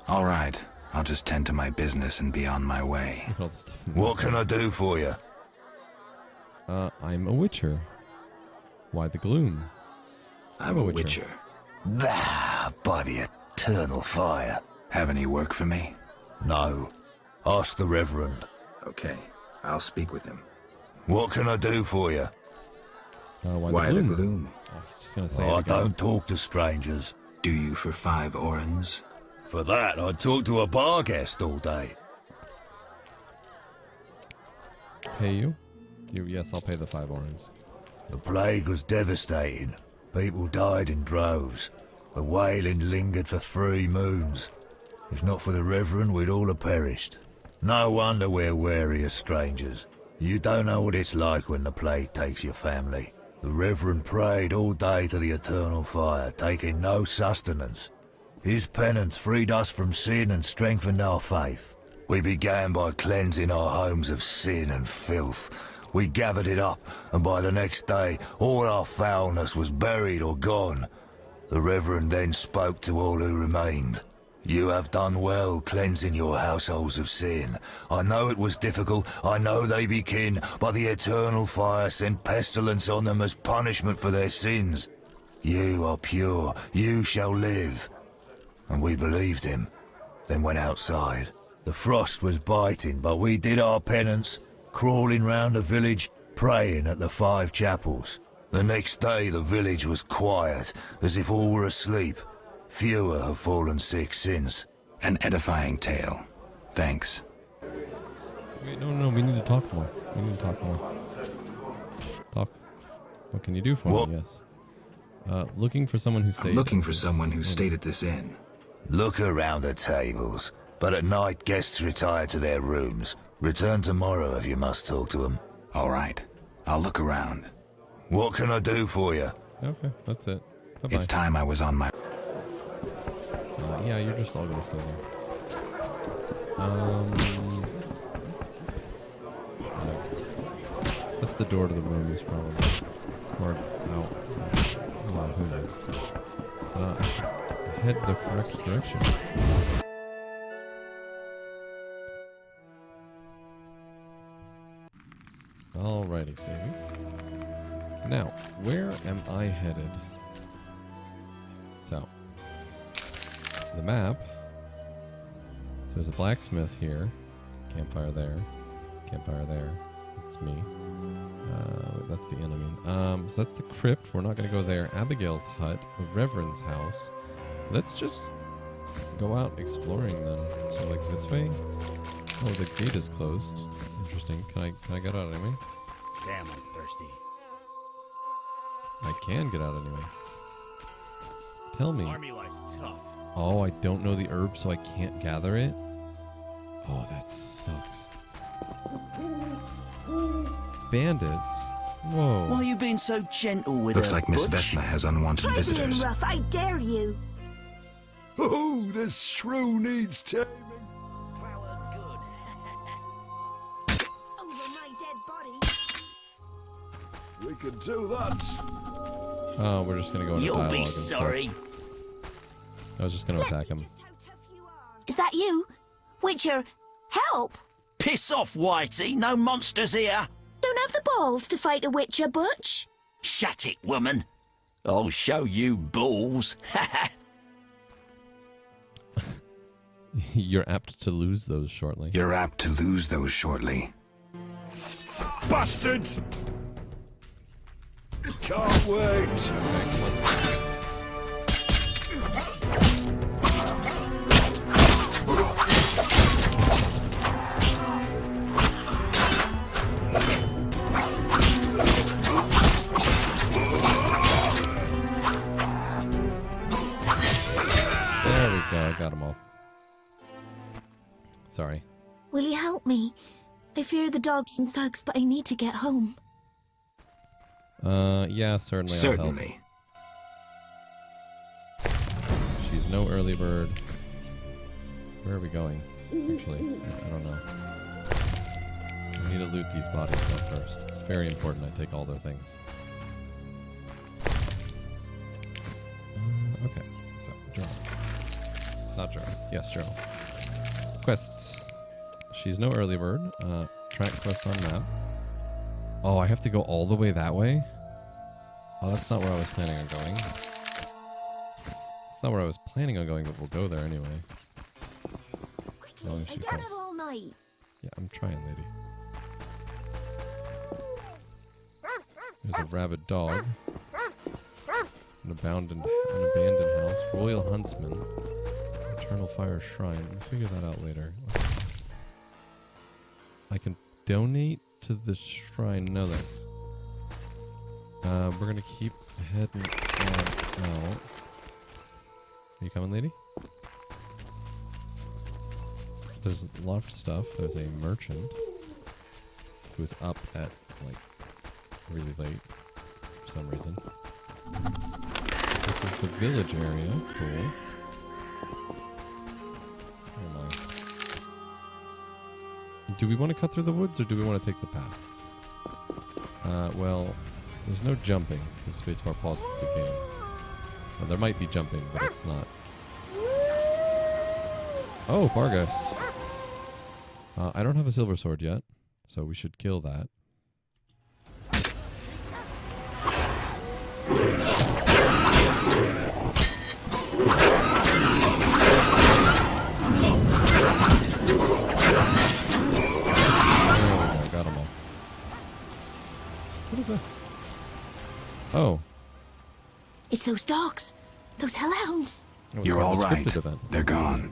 All right. I'll just tend to my business and be on my way.
What can I do for you?
I'm a witcher. Why the gloom?
I'm a witcher.
Ah, by the eternal fire.
Have any work for me?
No. Ask the Reverend.
Okay. I'll speak with him.
What can I do for you?
Why the gloom?
Oh, he's just gonna say
I don't talk to strangers.
Do you for 5 orens?
For that, I'd talk to a bar guest all day.
Pay you? Yes, I'll pay the 5 orens.
The plague was devastating. People died in droves. The wailing lingered for 3 moons. If not for the Reverend, we'd all have perished. No wonder we're wary of strangers. You don't know what it's like when the plague takes your family. The Reverend prayed all day to the eternal fire, taking no sustenance. His penance freed us from sin and strengthened our faith. We began by cleansing our homes of sin and filth. We gathered it up, and by the next day, all our foulness was buried or gone. The Reverend then spoke to all who remained. You have done well cleansing your households of sin. I know it was difficult, I know they be kin, but the eternal fire sent pestilence on them as punishment for their sins. You are pure, you shall live. And we believed him, then went outside. The frost was biting, but we did our penance, crawling round the village, praying at the 5 chapels. The next day the village was quiet, as if all were asleep. Fewer have fallen sick since.
An edifying tale. Thanks.
Wait, no, we need to talk more. We need to talk more. Talk. What can you do for me? Yes. Looking for someone who stayed.
Looking for someone who stayed at this inn.
Look around the tables, but at night guests retire to their rooms. Return tomorrow if you must talk to them.
All right. I'll look around.
What can I do for you?
Okay, that's it. Bye-bye.
It's time I was on my...
Yeah, you're just all gonna stay there. That's the door to the rooms, probably. Or out. Who knows? Head the correct direction. Alrighty, saving. Now, where am I headed? So, the map. So there's a blacksmith here. Campfire there. Campfire there. That's me. That's the enemy. So that's the crypt. We're not going to go there. Abigail's hut. The Reverend's house. Let's just go out exploring then. So like this way. Oh, the gate is closed. Interesting. Can I get out anyway?
Damn, I'm thirsty.
I can get out anyway. Tell me.
Army life's tough.
Oh, I don't know the herb, so I can't gather it? Oh, that sucks. Bandits? Whoa.
Why are you being so gentle with
Looks
her,
like Miss
Butch?
Vesna has unwanted
Try being
visitors.
rough, I dare you.
Oh, this shrew needs taming. We could do that.
Oh, we're just gonna go into
You'll
dialogue
be
and stuff.
sorry.
I was just gonna attack him.
Is that you? Witcher, help!
Piss off, Whitey. No monsters here.
Don't have the balls to fight a Witcher, Butch.
Shut it, woman. I'll show you balls.
You're apt to lose those shortly.
You're apt to lose those shortly.
Bastards! Can't wait.
There we go. I got them all. Sorry.
Will you help me? I fear the dogs and thugs, but I need to get home.
Yeah, certainly.
Certainly.
She's no early bird. Where are we going? Actually, I don't know. I need to loot these bodies though first. It's very important I take all their things. Okay, so journal. Not journal. Yes, journal. Quests. She's no early bird. Track quest on map. Oh, I have to go all the way that way? Oh, that's not where I was planning on going. It's not where I was planning on going, but we'll go there anyway. As long as
I
she
don't
tells.
have all night.
Yeah, I'm trying, lady. There's a rabid dog. An abandoned house. Royal huntsman. Eternal fire shrine. We'll figure that out later. I can donate to the shrine. No, thanks. We're gonna keep heading out. Are you coming, lady? There's locked stuff. There's a merchant who's up at, like, really late for some reason. This is the village area. Cool. Where am I? Do we want to cut through the woods, or do we want to take the path? Well, there's no jumping. The spacebar pauses the game. Well, there might be jumping, but it's not. Oh, Vargas. I don't have a silver sword yet, so we should kill that. Oh, I got them all. What is that? Oh.
It's those dogs. Those hellhounds.
You're all right.
Event.
They're gone.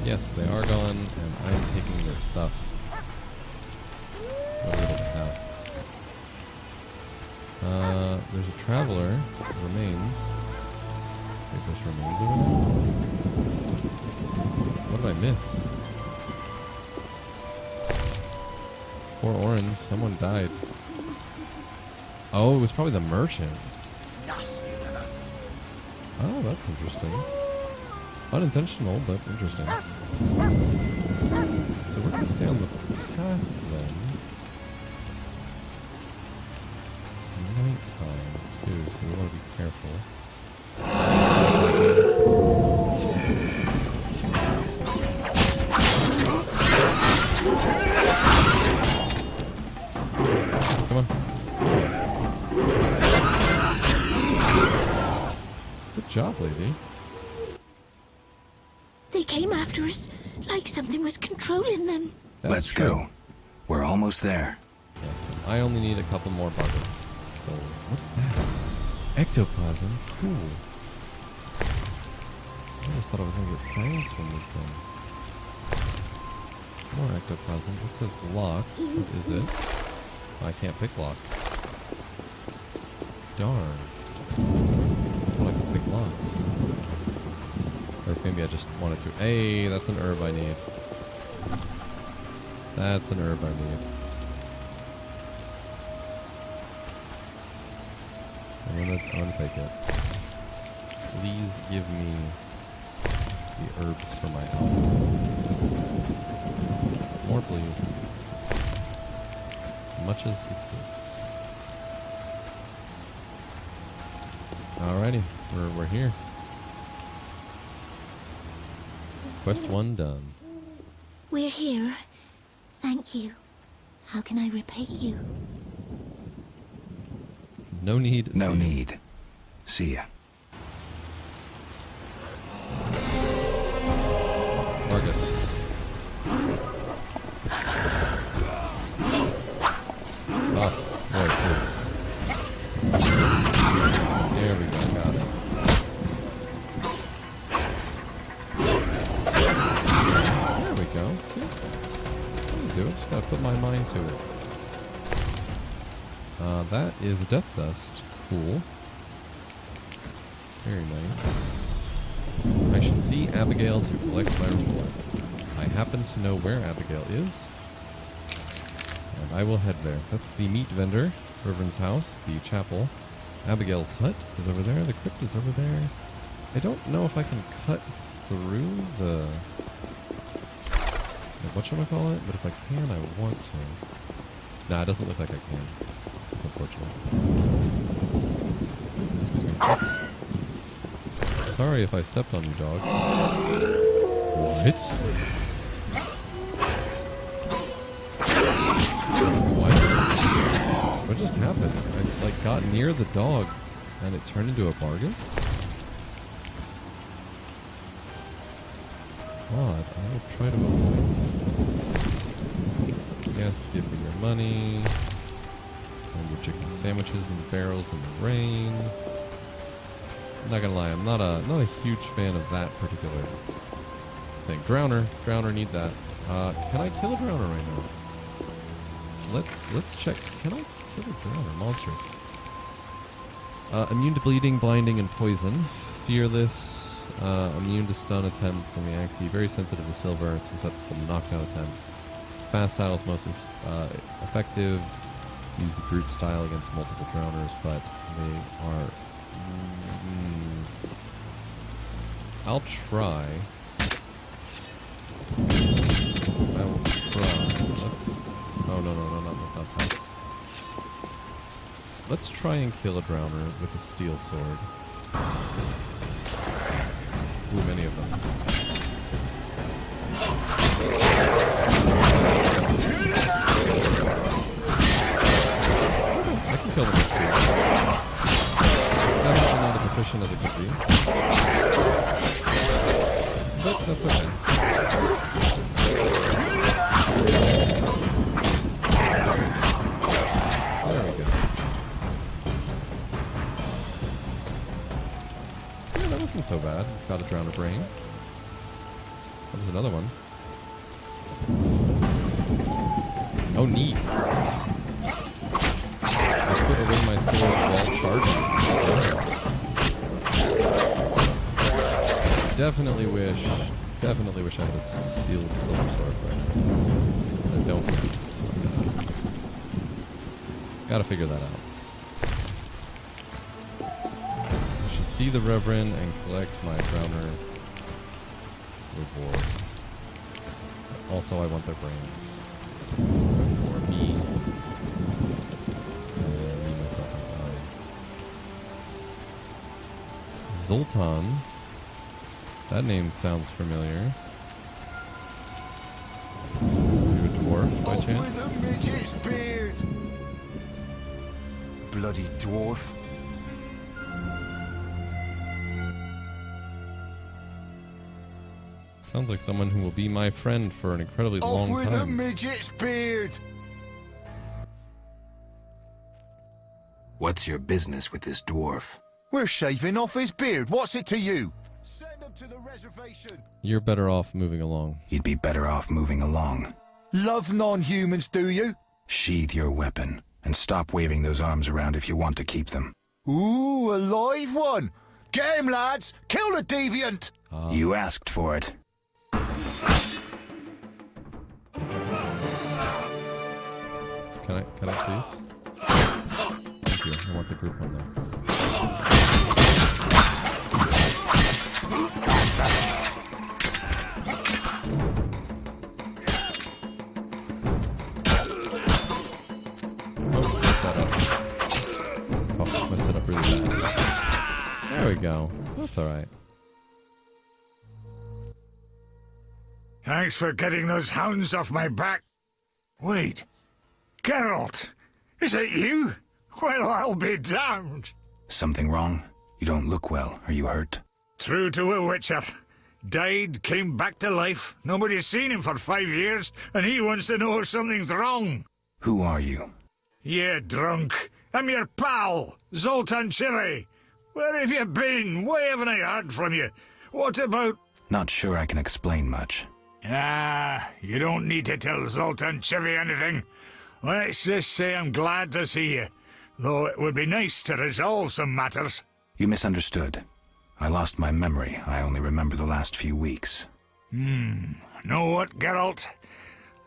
Yes, they are gone, and I'm taking their stuff. What little they have. There's a traveler. Remains. Wait, there's remains over there? What did I miss? 4 orange. Someone died. Oh, it was probably the merchant. Oh, that's interesting. Unintentional, but interesting. So we're going to stay on the path then. It's nighttime too, so we want to be careful. Come on. Good job, lady.
They came after us, like something was controlling them.
Let's go. We're almost there.
Yes, I only need a couple more buckets. So, what is that? Ectoplasm? Cool. I always thought I was going to get things from these things. More ectoplasm. It says locked. What is it? Oh, I can't pick locks. Darn. I can pick locks. Or maybe I just wanted to. Hey, that's an herb I need. That's an herb I need. I'm gonna take it. Please give me the herbs for my health. More, please. much as exists. Alrighty, we're here. Quest 1 done.
We're here. Thank you. How can I repay you?
No need.
No need. See ya.
Marcus. Oh, boy, please. There we go, got it. There we go. See? Do it. Just gotta put my mind to it. That is death dust. Cool. Very nice. I should see Abigail to collect my reward. I happen to know where Abigail is, and I will head there. That's the meat vendor, Reverend's house, the chapel. Abigail's hut is over there. The crypt is over there. I don't know if I can cut through the whatchamacallit, but if I can, I want to. Nah, it doesn't look like I can. It's unfortunate. Excuse me. Sorry if I stepped on you, dog. What? What? What just happened? I got near the dog and it turned into a bargain? Odd. I will try to avoid. Yes, give me your money. And your chicken sandwiches in barrels in the rain. I'm not gonna lie, I'm not a huge fan of that particular thing. Drowner need that. Can I kill a drowner right now? Let's check. Can I kill a drowner monster? Immune to bleeding, blinding, and poison. Fearless. Immune to stun attempts on the Axie. Very sensitive to silver. Susceptible to knockdown attempts. Fast styles mostly effective. Use the group style against multiple drowners, but they are. I'll try. I will try. Oh no, not that. Let's try and kill a drowner with a steel sword. Ooh, many of them. I can kill them with steel. Definitely not as efficient as it could be. But that's okay. There we go. Yeah, that wasn't so bad. Got a drowner brain. That was another one. Oh, neat. I put away my sword while charging. Definitely wish I had a sealed silver sword, but I don't. Gotta figure that out. I should see the Reverend and collect my drowner reward. Also, I want their brains. Or me. Me, myself, and I. Zoltan. That name sounds familiar. Are you a dwarf by chance?
Off with the midget's beard! Bloody dwarf.
Sounds like someone who will be my friend for an incredibly long time.
Off with the midget's beard!
What's your business with this dwarf?
We're shaving off his beard. What's it to you? Send him to the reservation.
You're better off moving along.
You'd be better off moving along.
Love non-humans, do you?
Sheathe your weapon and stop waving those arms around if you want to keep them.
Ooh, a live one. Get him, lads. Kill the deviant.
You asked for it.
Can I please? Thank you. I want the group one though. we go. That's alright.
Thanks for getting those hounds off my back. Wait, Geralt, is it you? Well, I'll be damned.
Something wrong? You don't look well. Are you hurt?
True to a witcher. Died, came back to life. Nobody's seen him for 5 years, and he wants to know if something's wrong.
Who are you?
You drunk. I'm your pal, Zoltan Chivy. Where have you been? Why haven't I heard from you? What about...
Not sure I can explain much.
You don't need to tell Zoltan Chivy anything. Let's just say I'm glad to see you, though it would be nice to resolve some matters.
You misunderstood. I lost my memory. I only remember the last few weeks.
Know what, Geralt?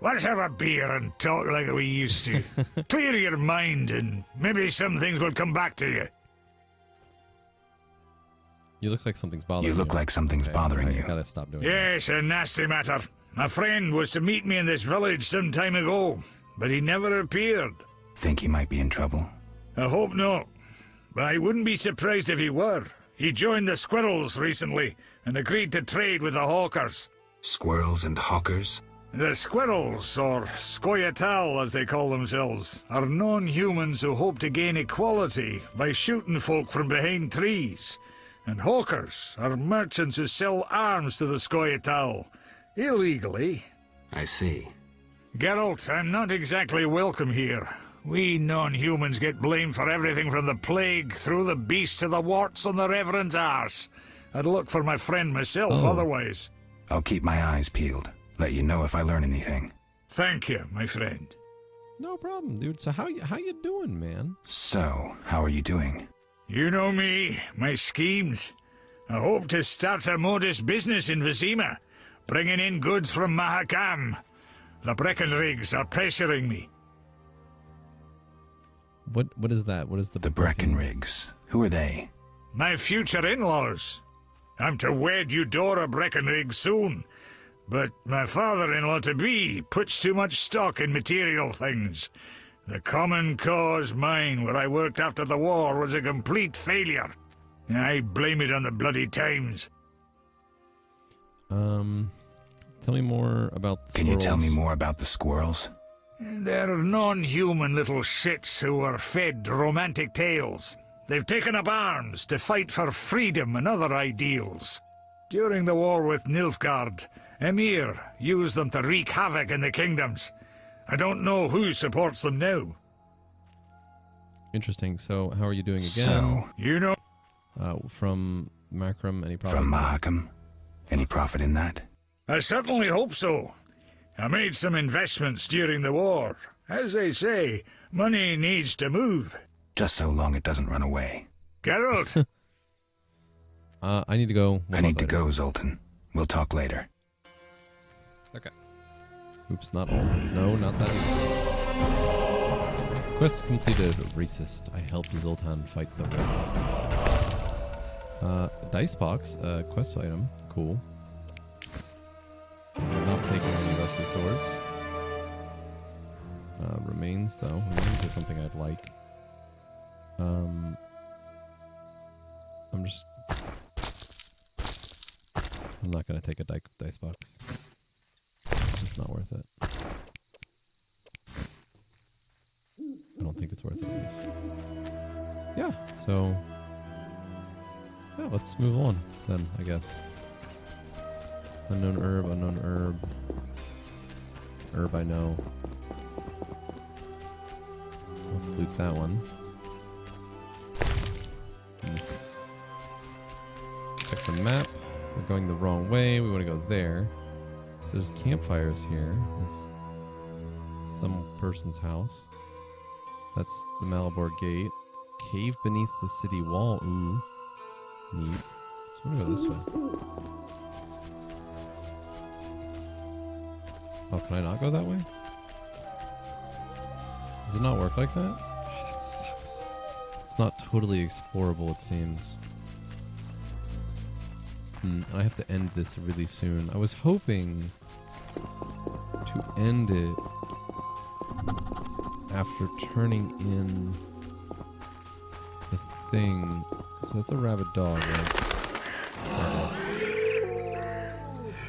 Let's have a beer and talk like we used to. Clear your mind, and maybe some things will come back to you.
You look like something's bothering you.
You look like something's bothering you.
I gotta stop doing that.
Yes, a nasty matter. My friend was to meet me in this village some time ago, but he never appeared.
Think he might be in trouble?
I hope not. But I wouldn't be surprised if he were. He joined the Squirrels recently and agreed to trade with the Hawkers.
Squirrels and hawkers?
The Squirrels, or Scoia'tael as they call themselves, are non-humans who hope to gain equality by shooting folk from behind trees. And Hawkers are merchants who sell arms to the Scoia'tael, illegally.
I see.
Geralt, I'm not exactly welcome here. We non-humans get blamed for everything from the plague through the beast to the warts on the Reverend's arse. I'd look for my friend myself otherwise.
I'll keep my eyes peeled. Let you know if I learn anything.
Thank you, my friend.
No problem, dude. So how you doing, man?
So, how are you doing?
You know me, my schemes. I hope to start a modest business in Vizima, bringing in goods from Mahakam. The Breckenrigs are pressuring me.
What is that? What is the
Breckenrigs? Who are they?
My future in-laws. I'm to wed Eudora Breckenrig soon, but my father-in-law-to-be puts too much stock in material things. The Common Cause mine, where I worked after the war, was a complete failure. I blame it on the bloody times.
Tell me more about the
Can you tell me more about the squirrels?
They're non-human little shits who are fed romantic tales. They've taken up arms to fight for freedom and other ideals. During the war with Nilfgaard, Emir used them to wreak havoc in the kingdoms. I don't know who supports them now.
Interesting. So, how are you doing again?
So,
you know...
from Makram, any profit?
From Mahakam? Any profit in that?
I certainly hope so. I made some investments during the war. As they say, money needs to move.
Just so long it doesn't run away.
Geralt!
I need to go.
I need to go, Zoltan. We'll talk later.
Okay. Oops, not all. No, not that. Quest completed. Racist. I helped Zoltan fight the racists. Dice box. Quest item. Cool. I'm not taking any rusty swords. Remains, though. Remains is something I'd like. I'm not going to take a dice box. It's just not worth it. I don't think it's worth it, at least. Yeah, so... Yeah, let's move on, then, I guess. Unknown herb, unknown herb. Herb I know. Let's loot that one. Let's check the map. We're going the wrong way. We want to go there. So there's campfires here. There's some person's house. That's the Malabor Gate. Cave beneath the city wall. Ooh. Neat. So I'm gonna go this way. Oh, can I not go that way? Does it not work like that? Oh, that sucks. It's not totally explorable, it seems. I have to end this really soon. I was hoping to end it after turning in the thing. So So it's a rabid dog, right?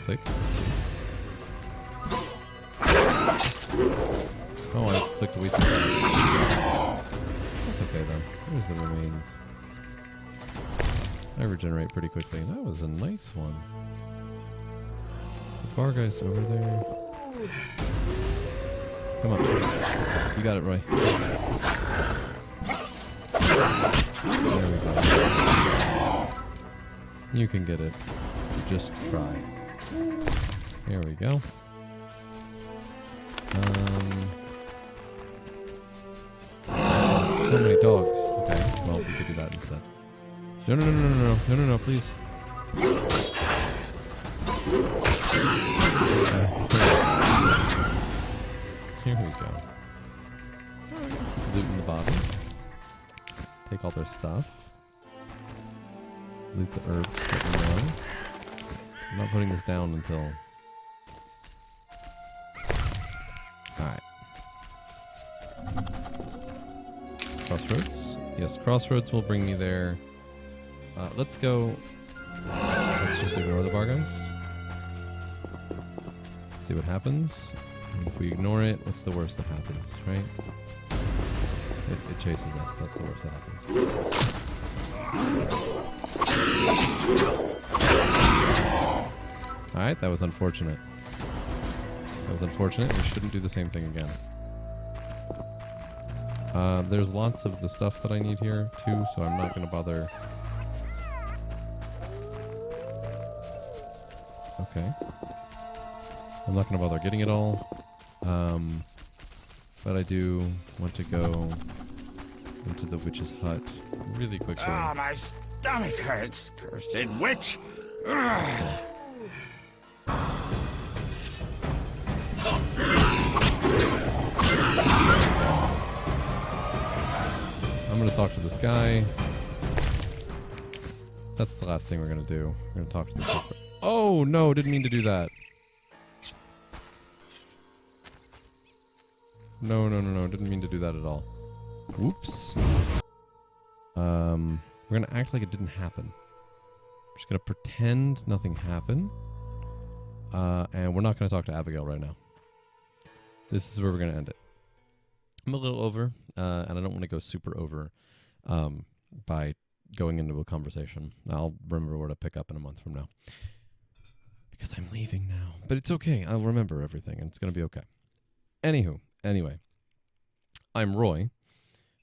Click. Oh, I clicked way too fast. That's okay then. There's the remains. I regenerate pretty quickly. That was a nice one. The bar guy's over there. Come on. You got it, Roy. There we go. You can get it. Just try. There we go. So many dogs. Okay, well, we could do that instead. No, please. Here we go. Loot in the bottom. Take all their stuff. Loot the herbs that we know. I'm not putting this down until... Alright. Crossroads? Yes, Crossroads will bring me there. Let's go... Let's just ignore the bar guys. See what happens. And if we ignore it, what's the worst that happens, right? It chases us. That's the worst that happens. Alright, that was unfortunate. That was unfortunate. We shouldn't do the same thing again. There's lots of the stuff that I need here, too, so I'm not going to bother... Okay. I'm not going to bother getting it all. But I do want to go into the witch's hut really quickly.
Ah, my stomach hurts, cursed witch! Ugh.
I'm going to talk to this guy. That's the last thing we're going to do. We're going to talk to this guy. Oh, no, didn't mean to do that. No, didn't mean to do that at all. Whoops. We're going to act like it didn't happen. We're just going to pretend nothing happened. And we're not going to talk to Abigail right now. This is where we're going to end it. I'm a little over, and I don't want to go super over by going into a conversation. I'll remember where to pick up in a month from now. Because I'm leaving now. But it's okay. I'll remember everything, and it's going to be okay. Anyway. I'm Roy.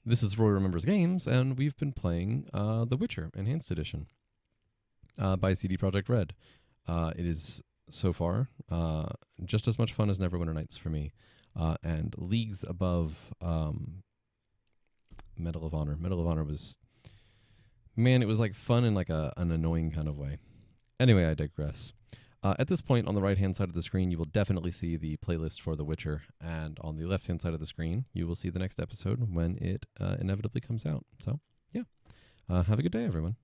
This is Roy Remembers Games, and we've been playing The Witcher Enhanced Edition by CD Projekt Red. It is, so far, just as much fun as Neverwinter Nights for me. And leagues above Medal of Honor. Medal of Honor was... Man, it was like fun in like an annoying kind of way. Anyway, I digress. At this point, on the right-hand side of the screen, you will definitely see the playlist for The Witcher. And on the left-hand side of the screen, you will see the next episode when it inevitably comes out. So, yeah. Have a good day, everyone.